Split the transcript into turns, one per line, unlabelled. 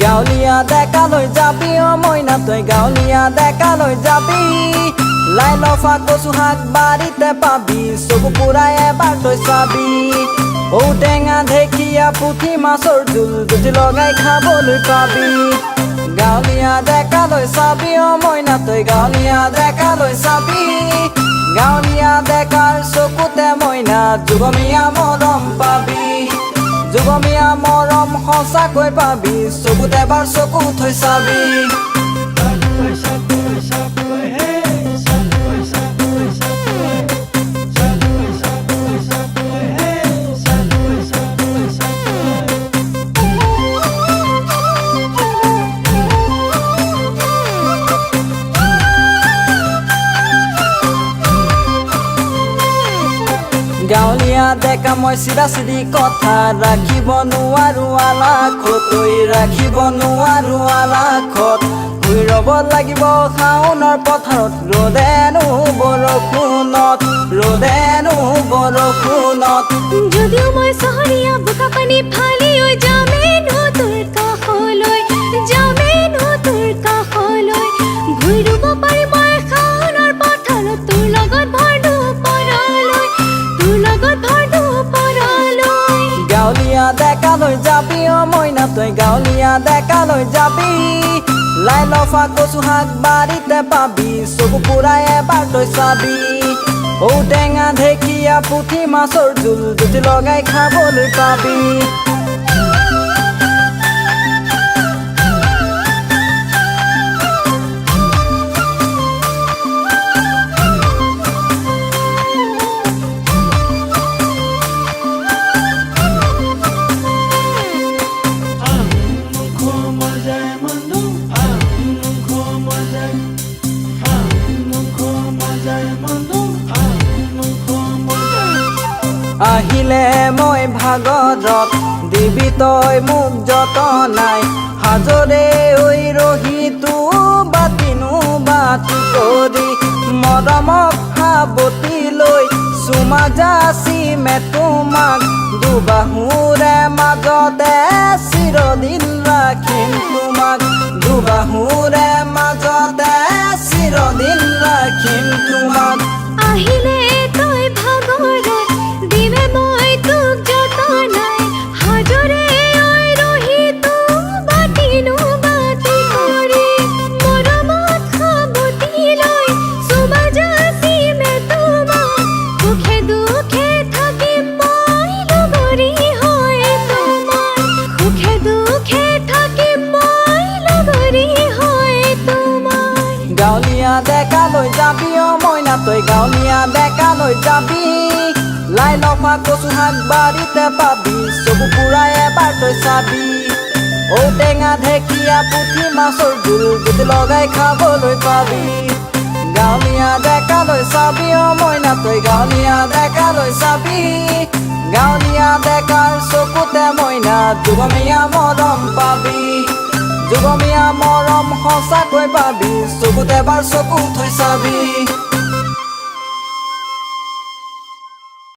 গাঁৱলীয়া ডেকালৈ যাবি অ মইনা তই গাঁৱলীয়া ডেকালৈ যাবি লাই লফা কচু শাক বাৰীতে পাবি চকু পুৰাই এবাৰ তই চাবি ঔটেঙা ঢেকীয়া পুঠি মাছৰ জোল জুতি লগাই খাবলৈ পাবি গাঁৱলীয়া ডেকালৈ চাবি অ মইনা তই গাঁৱলীয়া ডেকালৈ চাবি গাঁৱলীয়া ডেকাৰ চকুতে মইনা যুগমীয়া মৰম পাবি যুগমীয়া মৰম সঁচাকৈ পাবি চকুত এবাৰ চকু থৈ চাবি গাঁৱলীয়া ডেকা মই চিধা চিধি কথা ৰাখিব নোৱাৰো আলাখত তই ৰাখিব নোৱাৰো আলাখত ভুই ৰ'ব লাগিব শাওনৰ পথাৰত ৰ'দেনো বৰষুণত
যদিও মই চহৰীয়া বোকা পানী ফালি যামেনো তোৰ কাষলৈ ভুই ৰুব পাৰি মই শাওনৰ পথাৰত তোৰ লগত ভৰদু পৰলৈ
গাঁৱলীয়া ডেকালৈ যাবি অ মইনা তই গাঁৱলীয়া ডেকালৈ যাবি লাই লফা কচু শাক বাৰীতে পাবি চকু পুৰাই এবাৰ তই চাবি ঔটেঙা ঢেকীয়া পুঠি মাছৰ জোল জুতি লগাই খাবলৈ পাবি আহিলে মই ভাগৰত দিবি তই মোক যতনাই হাজৰে ঐ ৰহিতো বাতিনো বাতি কৰি মৰমক সাৱটি লৈ চুমা যাচি মে তোমাক দুবাহুৰে মাজতে চিৰদিন ৰাখিম তোমাক দুবাহুৰে মাজতে চিৰদিন ৰাখিম তোমাক
আহিলে তই ভাগৰত দিবে মই তোক যতনাই হাজৰে ঐ ৰহিতো বাতিনো বাতি কৰি মৰমত সাৱটি লৈ চুমা যাচি মে তোমাক সুখে দুখে থাকিম মই লগৰী হৈ তোমাৰ সুখে দুখে থাকিম মই লগৰী হৈ তোমাৰ
গাঁৱলীয়া ডেকালৈ যাবি অ মইনা তই গাঁৱলীয়া ডেকালৈ যাবি লাই লফা কচু শাক বাৰীতে পাবি চকু পুৰাই এবাৰ তই চাবি ঔটেঙা ঢেকীয়া পুঠি মাছৰ জোল জুতি লগাই খাবলৈ পাবি গাঁৱলীয়া ডেকালৈ চাবি অ মইনা তই গাঁৱলীয়া ডেকালৈ চাবি গাঁৱলীয়া ডেকাৰ চকুতে মইনা যুগমীয়া মৰম পাবি যুগমীয়া মৰম সঁচাকৈ পাবি চকুত এবাৰ চকু থৈ চাবি